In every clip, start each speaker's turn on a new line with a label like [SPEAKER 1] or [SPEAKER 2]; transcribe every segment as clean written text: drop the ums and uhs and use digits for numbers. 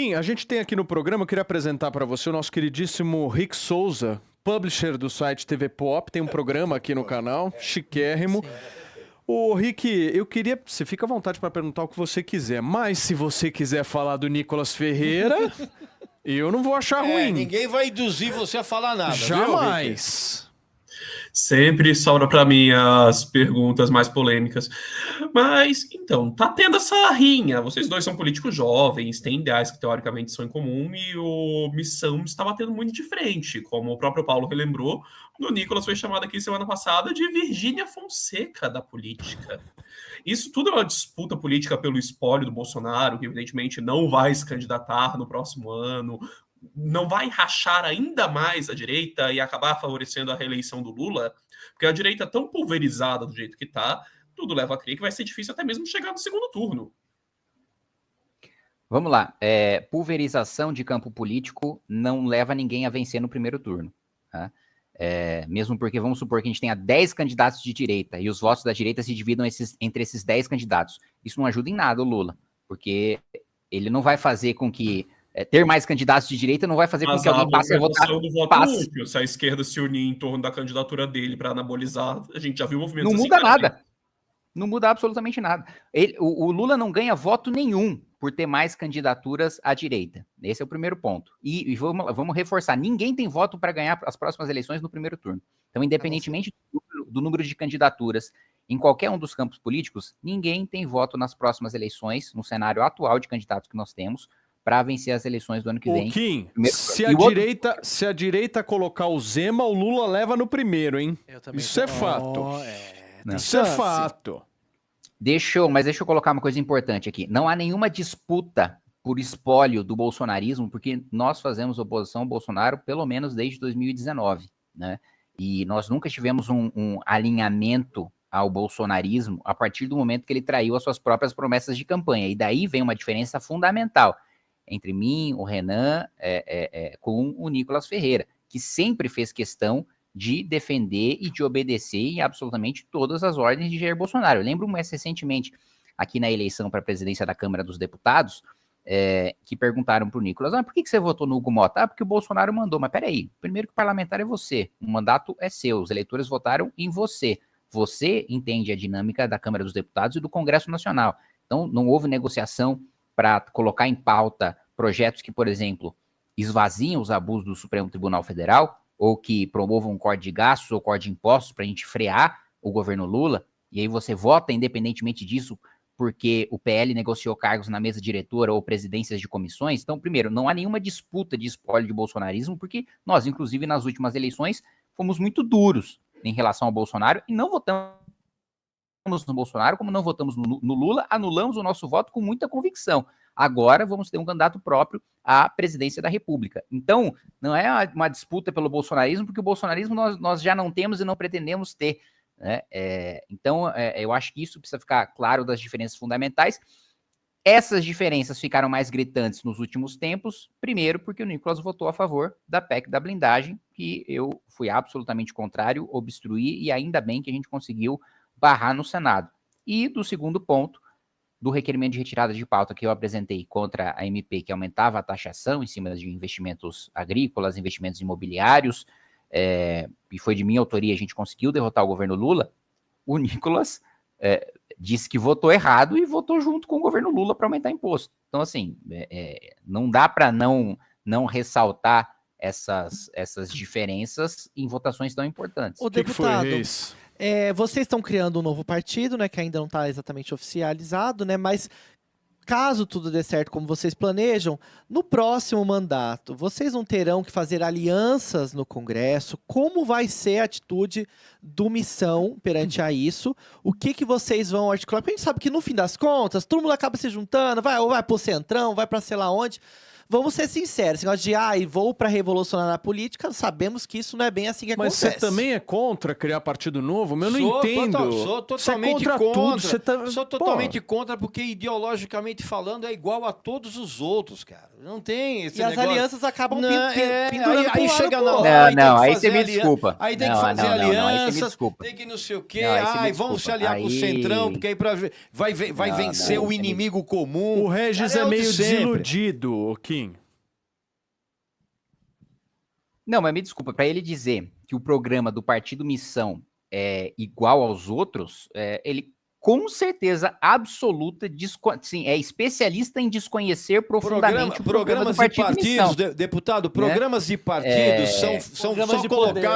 [SPEAKER 1] Sim, a gente tem aqui no programa, eu queria apresentar para você o nosso queridíssimo Rick Souza, publisher do site TV Pop, tem um programa aqui no canal, chiquérrimo. Ô, Rick, eu queria... Você fica à vontade para perguntar o que você quiser, mas se você quiser falar do Nicolas Ferreira, eu não vou achar ruim.
[SPEAKER 2] Ninguém vai induzir você a falar nada,
[SPEAKER 1] jamais.
[SPEAKER 3] Sempre sobra para mim as perguntas mais polêmicas. Mas, então, tá tendo essa rinha. Vocês dois são políticos jovens, têm ideais que teoricamente são em comum, e o Missão está batendo muito de frente. Como o próprio Paulo relembrou, o Nicolas foi chamado aqui semana passada de Virgínia Fonseca da política. Isso tudo é uma disputa política pelo espólio do Bolsonaro, que evidentemente não vai se candidatar no próximo ano, não vai rachar ainda mais a direita e acabar favorecendo a reeleição do Lula, porque a direita tão pulverizada do jeito que está, tudo leva a crer que vai ser difícil até mesmo chegar no segundo turno.
[SPEAKER 4] Vamos lá. Pulverização de campo político não leva ninguém a vencer no primeiro turno. Tá? Mesmo porque vamos supor que a gente tenha 10 candidatos de direita e os votos da direita se dividam entre esses 10 candidatos. Isso não ajuda em nada o Lula, porque ele não vai fazer com que ter mais candidatos de direita não vai fazer com que alguém passe a votar.
[SPEAKER 3] Do voto útil, se a esquerda se unir em torno da candidatura dele para anabolizar, a gente já viu movimentos
[SPEAKER 4] assim. Não muda nada. Não muda absolutamente nada. O Lula não ganha voto nenhum por ter mais candidaturas à direita. Esse é o primeiro ponto. E vamos reforçar, ninguém tem voto para ganhar as próximas eleições no primeiro turno. Então, independentemente do número de candidaturas em qualquer um dos campos políticos, ninguém tem voto nas próximas eleições, no cenário atual de candidatos que nós temos, para vencer as eleições do ano que vem.
[SPEAKER 1] Kim, se a direita colocar o Zema, o Lula leva no primeiro, hein? Isso é fato. Isso é fato.
[SPEAKER 4] Deixa eu colocar uma coisa importante aqui. Não há nenhuma disputa por espólio do bolsonarismo, porque nós fazemos oposição ao Bolsonaro pelo menos desde 2019, né? E nós nunca tivemos um alinhamento ao bolsonarismo a partir do momento que ele traiu as suas próprias promessas de campanha. E daí vem uma diferença fundamental entre mim, o Renan, com o Nicolas Ferreira, que sempre fez questão de defender e de obedecer em absolutamente todas as ordens de Jair Bolsonaro. Eu lembro mais recentemente, aqui na eleição para a presidência da Câmara dos Deputados, que perguntaram para o Nicolas, por que você votou no Hugo Mota? Porque o Bolsonaro mandou. Mas peraí, primeiro que o parlamentar é você, o mandato é seu, os eleitores votaram em você. Você entende a dinâmica da Câmara dos Deputados e do Congresso Nacional. Então, não houve negociação para colocar em pauta projetos que, por exemplo, esvaziam os abusos do Supremo Tribunal Federal, ou que promovam um corte de gastos ou corte de impostos para a gente frear o governo Lula, e aí você vota independentemente disso porque o PL negociou cargos na mesa diretora ou presidências de comissões. Então, primeiro, não há nenhuma disputa de espólio de bolsonarismo, porque nós, inclusive, nas últimas eleições, fomos muito duros em relação ao Bolsonaro e não votamos no Bolsonaro, como não votamos no Lula, anulamos o nosso voto com muita convicção. Agora vamos ter um candidato próprio à presidência da República. Então, não é uma disputa pelo bolsonarismo, porque o bolsonarismo nós já não temos e não pretendemos ter. Né? Então, eu acho que isso precisa ficar claro das diferenças fundamentais. Essas diferenças ficaram mais gritantes nos últimos tempos, primeiro porque o Nicolas votou a favor da PEC da blindagem, que eu fui absolutamente contrário, obstruí, e ainda bem que a gente conseguiu barrar no Senado. E do segundo ponto, do requerimento de retirada de pauta que eu apresentei contra a MP, que aumentava a taxação em cima de investimentos agrícolas, investimentos imobiliários, e foi de minha autoria, a gente conseguiu derrotar o governo Lula. O Nicolas disse que votou errado e votou junto com o governo Lula para aumentar imposto. Então, assim, não dá para não ressaltar essas diferenças em votações tão importantes.
[SPEAKER 5] O deputado, vocês estão criando um novo partido, né, que ainda não está exatamente oficializado, né, mas caso tudo dê certo como vocês planejam, no próximo mandato, vocês não terão que fazer alianças no Congresso? Como vai ser a atitude do Missão perante a isso? O que vocês vão articular? Porque a gente sabe que no fim das contas, todo mundo acaba se juntando, ou vai pro Centrão, vai para sei lá onde. vamos ser sinceros, esse negócio de vou para revolucionar na política, sabemos que isso não é bem assim que
[SPEAKER 1] Mas
[SPEAKER 5] acontece.
[SPEAKER 1] você também é contra criar partido novo? Eu não entendo.
[SPEAKER 2] Sou
[SPEAKER 1] Você é
[SPEAKER 2] totalmente
[SPEAKER 1] contra tudo. Você tá...
[SPEAKER 2] Sou totalmente contra, porque ideologicamente falando é igual a todos os outros, cara. Não tem esse
[SPEAKER 5] E as
[SPEAKER 2] negócio.
[SPEAKER 5] alianças acabam
[SPEAKER 2] Não,
[SPEAKER 5] pendurando
[SPEAKER 2] aí
[SPEAKER 5] pro
[SPEAKER 2] chega
[SPEAKER 5] lado,
[SPEAKER 2] na
[SPEAKER 5] pô.
[SPEAKER 2] hora.
[SPEAKER 4] Não, aí
[SPEAKER 2] tem que
[SPEAKER 4] você
[SPEAKER 2] fazer
[SPEAKER 4] me desculpa.
[SPEAKER 2] Aí tem que
[SPEAKER 4] Não,
[SPEAKER 2] fazer
[SPEAKER 4] não, aí você me
[SPEAKER 2] alianças,
[SPEAKER 4] desculpa.
[SPEAKER 2] tem que não sei o quê.
[SPEAKER 4] Não, aí você me
[SPEAKER 2] Vamos se
[SPEAKER 4] desculpa.
[SPEAKER 2] aliar com o
[SPEAKER 4] Aí-
[SPEAKER 2] Centrão, porque aí vai
[SPEAKER 4] Não,
[SPEAKER 2] vencer
[SPEAKER 4] não,
[SPEAKER 2] o
[SPEAKER 4] aí você me-
[SPEAKER 2] inimigo comum.
[SPEAKER 1] O Regis
[SPEAKER 2] Cara,
[SPEAKER 1] é
[SPEAKER 2] o de
[SPEAKER 1] meio
[SPEAKER 2] sempre.
[SPEAKER 1] desiludido, Kim.
[SPEAKER 4] Não, mas me desculpa, para ele dizer que o programa do Partido Missão é igual aos outros, ele com certeza absoluta sim, é especialista em desconhecer profundamente o programa do
[SPEAKER 2] Programas de
[SPEAKER 4] Partido
[SPEAKER 2] partidos,
[SPEAKER 4] Missão.
[SPEAKER 2] deputado, programas de partidos são
[SPEAKER 5] Programas
[SPEAKER 2] só
[SPEAKER 5] de poder.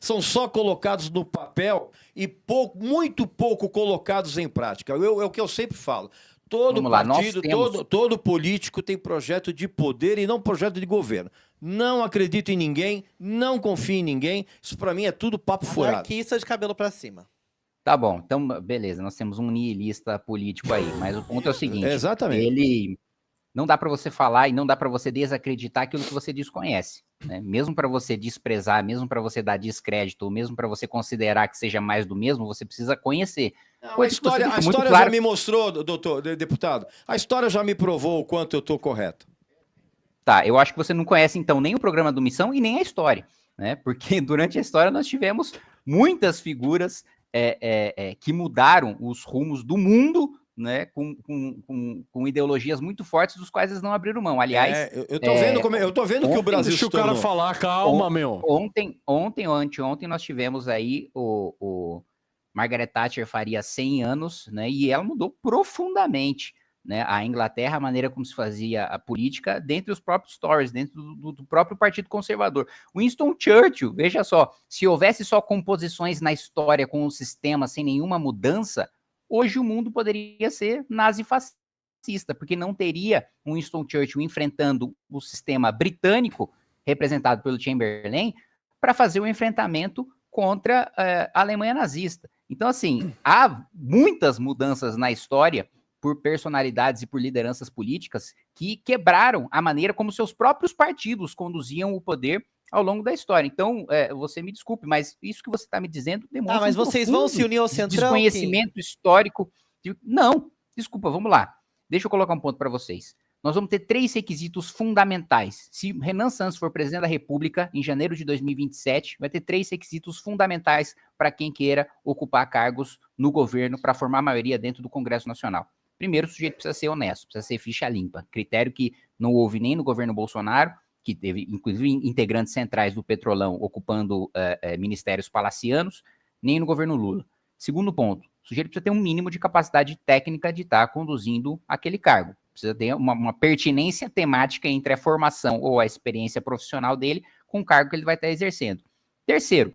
[SPEAKER 2] são só colocados no papel e muito pouco colocados em prática. É o que eu sempre falo. Todo
[SPEAKER 4] Vamos lá, nós
[SPEAKER 2] partido,
[SPEAKER 4] temos-
[SPEAKER 2] todo político tem projeto de poder e não projeto de governo. Não acredito em ninguém, não confio em ninguém. Isso pra mim é tudo papo furado.
[SPEAKER 5] Anarquista de cabelo pra cima.
[SPEAKER 4] Tá bom, então beleza, nós temos um nihilista político aí, mas o ponto é o seguinte,
[SPEAKER 2] Exatamente.
[SPEAKER 4] ele não dá para você falar e não dá para você desacreditar aquilo que você desconhece, né? Mesmo para você desprezar, mesmo para você dar descrédito, ou mesmo para você considerar que seja mais do mesmo, você precisa conhecer.
[SPEAKER 2] Não,
[SPEAKER 4] Coisa que você
[SPEAKER 2] a
[SPEAKER 4] deixa muito
[SPEAKER 2] história
[SPEAKER 4] claro.
[SPEAKER 2] já me mostrou, deputado. A história já me provou o quanto eu tô correto.
[SPEAKER 4] Tá, eu acho que você não conhece então nem o programa do Missão e nem a história, né? Porque durante a história nós tivemos muitas figuras que mudaram os rumos do mundo, né? Com ideologias muito fortes, dos quais eles não abriram mão. Aliás,
[SPEAKER 2] Eu tô vendo que o Brasil
[SPEAKER 1] Deixa
[SPEAKER 2] se
[SPEAKER 1] o cara
[SPEAKER 2] tornou.
[SPEAKER 1] falar, calma, meu.
[SPEAKER 4] ontem ou anteontem nós tivemos aí o Margaret Thatcher faria 100 anos, né? E ela mudou profundamente, né? A Inglaterra, a maneira como se fazia a política, dentre os próprios Tories, dentro do próprio Partido Conservador. Winston Churchill, veja só, se houvesse só composições na história com o sistema sem nenhuma mudança, hoje o mundo poderia ser nazi-fascista, porque não teria um Winston Churchill enfrentando o sistema britânico, representado pelo Chamberlain, para fazer o enfrentamento contra a Alemanha nazista. Então, assim, há muitas mudanças na história por personalidades e por lideranças políticas que quebraram a maneira como seus próprios partidos conduziam o poder ao longo da história. Então, você me desculpe, mas isso que você está me dizendo demonstra
[SPEAKER 5] Mas vocês vão se unir ao Centrão?
[SPEAKER 4] desconhecimento histórico. Não, desculpa, vamos lá. Deixa eu colocar um ponto para vocês. Nós vamos ter 3 requisitos fundamentais. Se Renan Santos for presidente da República em janeiro de 2027, vai ter 3 requisitos fundamentais para quem queira ocupar cargos no governo para formar maioria dentro do Congresso Nacional. Primeiro, o sujeito precisa ser honesto, precisa ser ficha limpa. Critério que não houve nem no governo Bolsonaro, que teve, inclusive, integrantes centrais do Petrolão ocupando ministérios palacianos, nem no governo Lula. Segundo ponto, o sujeito precisa ter um mínimo de capacidade técnica de estar conduzindo aquele cargo. Precisa ter uma pertinência temática entre a formação ou a experiência profissional dele com o cargo que ele vai estar exercendo. Terceiro,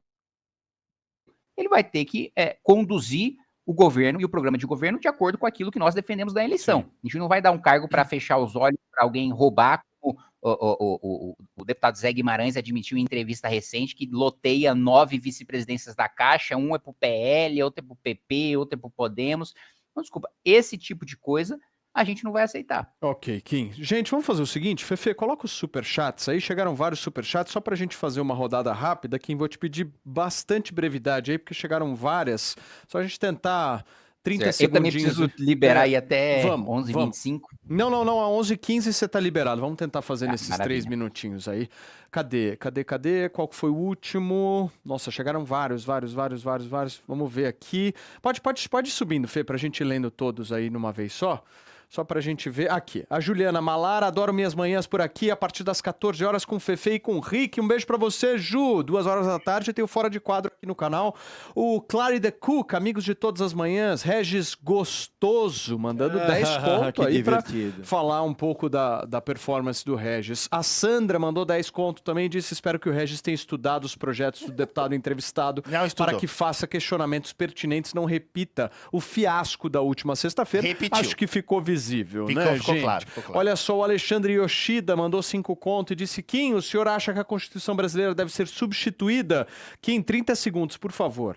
[SPEAKER 4] ele vai ter que conduzir o governo e o programa de governo de acordo com aquilo que nós defendemos da eleição. Sim. A gente não vai dar um cargo para fechar os olhos para alguém roubar, como o deputado Zé Guimarães admitiu em entrevista recente que loteia 9 vice-presidências da Caixa, um é para o PL, outro é para o PP, outro é para o Podemos. Então, desculpa, esse tipo de coisa a gente não vai aceitar.
[SPEAKER 1] Ok, Kim. Gente, vamos fazer o seguinte, Fefe, coloca os superchats aí, chegaram vários superchats, só pra gente fazer uma rodada rápida, Kim, vou te pedir bastante brevidade aí, porque chegaram várias, só a gente tentar 30
[SPEAKER 4] certo.
[SPEAKER 1] segundinhos.
[SPEAKER 4] Eu também preciso liberar aí até 11h25.
[SPEAKER 1] Não, a 11h15 você tá liberado, vamos tentar fazer nesses
[SPEAKER 4] maravilha.
[SPEAKER 1] 3 minutinhos aí. Cadê? Qual que foi o último? Nossa, chegaram vários, vamos ver aqui. Pode ir subindo, Fê, pra gente ir lendo todos aí numa vez só. Só pra gente ver. Aqui, a Juliana Malara, adoro minhas manhãs por aqui, a partir das 14 horas com o Fefe e com o Rick. Um beijo pra você, Ju. 2 horas da tarde, tem o Fora de Quadro aqui no canal. O Clary the Cook, amigos de todas as manhãs. Regis Gostoso, mandando 10 conto aí divertido. Pra falar um pouco da performance do Regis. A Sandra mandou 10 conto também, disse, espero que o Regis tenha estudado os projetos do deputado entrevistado para que faça questionamentos pertinentes, não repita o fiasco da última sexta-feira.
[SPEAKER 2] Repetiu.
[SPEAKER 1] Acho que ficou visível, né,
[SPEAKER 2] ficou
[SPEAKER 1] gente?
[SPEAKER 2] claro.
[SPEAKER 1] Olha só, o Alexandre Yoshida mandou 5 conto e disse, Kim, o senhor acha que a Constituição brasileira deve ser substituída? Kim, 30 segundos, por favor.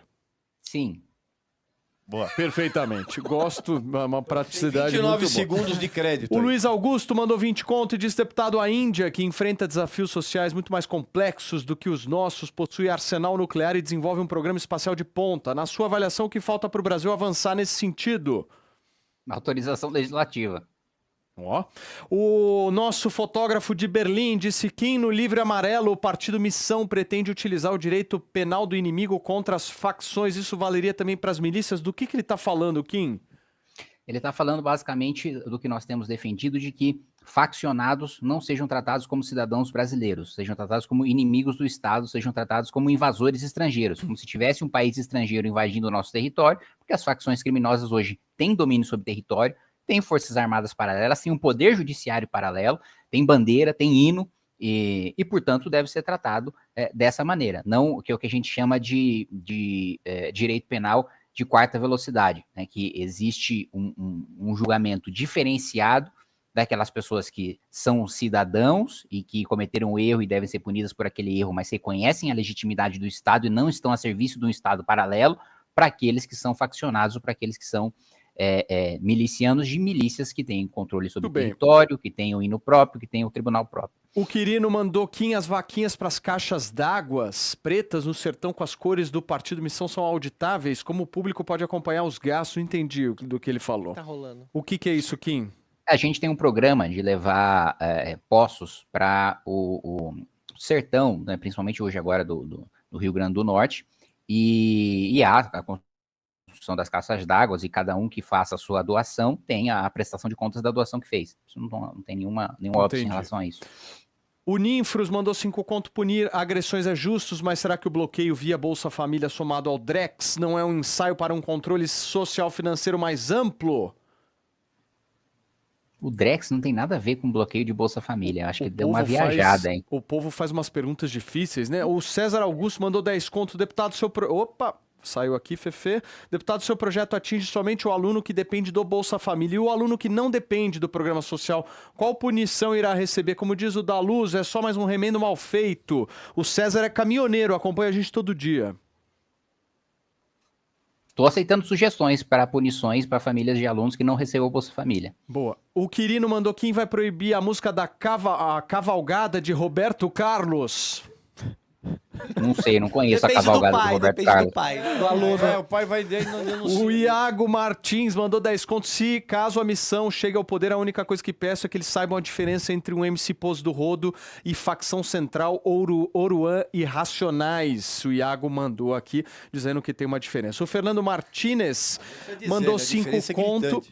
[SPEAKER 4] Sim.
[SPEAKER 2] Boa.
[SPEAKER 1] Perfeitamente. Gosto, uma praticidade
[SPEAKER 2] 29
[SPEAKER 1] muito boa.
[SPEAKER 2] segundos de crédito.
[SPEAKER 1] O
[SPEAKER 2] aí.
[SPEAKER 1] Luiz Augusto mandou 20 conto e diz: deputado, a Índia, que enfrenta desafios sociais muito mais complexos do que os nossos, possui arsenal nuclear e desenvolve um programa espacial de ponta. Na sua avaliação, o que falta para o Brasil avançar nesse sentido?
[SPEAKER 4] Autorização legislativa.
[SPEAKER 1] Ó. O nosso fotógrafo de Berlim disse que no Livre Amarelo o partido Missão pretende utilizar o direito penal do inimigo contra as facções. Isso valeria também para as milícias? Do que ele está falando, Kim?
[SPEAKER 4] Ele está falando basicamente do que nós temos defendido, de que faccionados não sejam tratados como cidadãos brasileiros, sejam tratados como inimigos do Estado, sejam tratados como invasores estrangeiros, como se tivesse um país estrangeiro invadindo o nosso território, porque as facções criminosas hoje têm domínio sobre o território, tem forças armadas paralelas, tem um poder judiciário paralelo, tem bandeira, tem hino, e portanto, deve ser tratado dessa maneira. Não que é o que a gente chama de direito penal de quarta velocidade, né, que existe um julgamento diferenciado daquelas pessoas que são cidadãos e que cometeram um erro e devem ser punidas por aquele erro, mas reconhecem a legitimidade do Estado e não estão a serviço de um Estado paralelo, para aqueles que são faccionados ou para aqueles que são milicianos de milícias que têm controle sobre o território, que têm o hino próprio, que têm o tribunal próprio.
[SPEAKER 1] O Quirino mandou as vaquinhas para as caixas d'água pretas no sertão com as cores do Partido Missão são auditáveis. Como o público pode acompanhar os gastos? Não entendi do que ele falou.
[SPEAKER 5] Tá rolando.
[SPEAKER 1] O que é isso, Kim?
[SPEAKER 4] A gente tem um programa de levar poços para o sertão, né, principalmente hoje agora do Rio Grande do Norte, e há a construção das caixas d'água, e cada um que faça a sua doação tem a prestação de contas da doação que fez. Isso não tem nenhum óbvio em relação a isso.
[SPEAKER 1] O Ninfros mandou 5 conto. Punir agressões é justos, mas será que o bloqueio via Bolsa Família somado ao Drex não é um ensaio para um controle social financeiro mais amplo?
[SPEAKER 4] O Drex não tem nada a ver com bloqueio de Bolsa Família. Acho que deu uma viajada, hein?
[SPEAKER 1] O povo faz umas perguntas difíceis, né? O César Augusto mandou 10 conto. Deputado, Opa! Saiu aqui, Fefe. Deputado, seu projeto atinge somente o aluno que depende do Bolsa Família. E o aluno que não depende do programa social, qual punição irá receber? Como diz o Daluz, é só mais um remendo mal feito. O César é caminhoneiro, acompanha a gente todo dia.
[SPEAKER 4] Estou aceitando sugestões para punições para famílias de alunos que não recebam o Bolsa Família.
[SPEAKER 1] Boa. O Quirino mandou quem vai proibir a música da Cavalgada de Roberto Carlos.
[SPEAKER 4] Não sei, não conheço a cavalgada do Roberto Carlos.
[SPEAKER 5] Do pai, do aluno.
[SPEAKER 2] O pai vai dele, não
[SPEAKER 1] O Iago Martins mandou 10 contos. Se caso a missão chegue ao poder, a única coisa que peço é que eles saibam a diferença entre um MC Pose do Rodo e facção central Oruan e Racionais. O Iago mandou aqui, dizendo que tem uma diferença. O Fernando Martinez mandou 5 conto.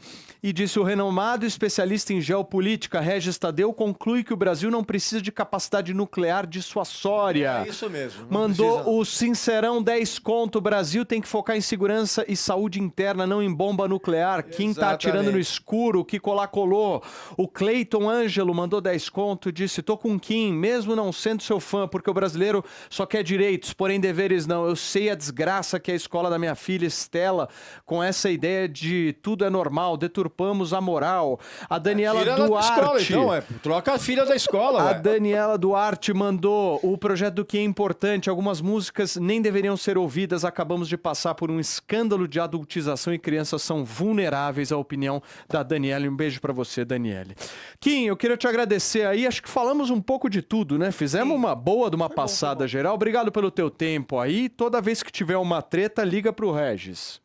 [SPEAKER 1] E disse: o renomado especialista em geopolítica, Regis Tadeu, conclui que o Brasil não precisa de capacidade nuclear dissuasória.
[SPEAKER 2] É isso mesmo.
[SPEAKER 1] Mandou
[SPEAKER 2] precisa,
[SPEAKER 1] o Sincerão 10 conto. O Brasil tem que focar em segurança e saúde interna, não em bomba nuclear. Quem tá atirando no escuro, que colou. O Cleiton Ângelo mandou 10 conto. Disse: tô com Kim, mesmo não sendo seu fã, porque o brasileiro só quer direitos, porém deveres não. Eu sei a desgraça que é a escola da minha filha Estela, com essa ideia de tudo é normal, deturpamos a moral. A Daniela Duarte...
[SPEAKER 2] Escola, então, troca a filha da escola.
[SPEAKER 1] A Daniela Duarte mandou: o projeto do que é importante, algumas músicas nem deveriam ser ouvidas, acabamos de passar por um escândalo de adultização e crianças são vulneráveis. A opinião da Daniela. Um beijo pra você, Daniele. Kim, eu queria te agradecer aí, acho que falamos um pouco de tudo, né? Fizemos uma boa de uma passada geral. Obrigado pelo teu tempo aí. Toda vez que tiver uma treta, liga pro Regis.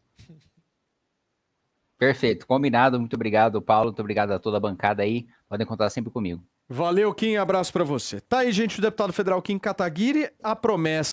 [SPEAKER 4] Perfeito, combinado. Muito obrigado, Paulo. Muito obrigado a toda a bancada aí. Podem contar sempre comigo.
[SPEAKER 1] Valeu, Kim. Abraço pra você. Tá aí, gente, o deputado federal Kim Kataguiri. A promessa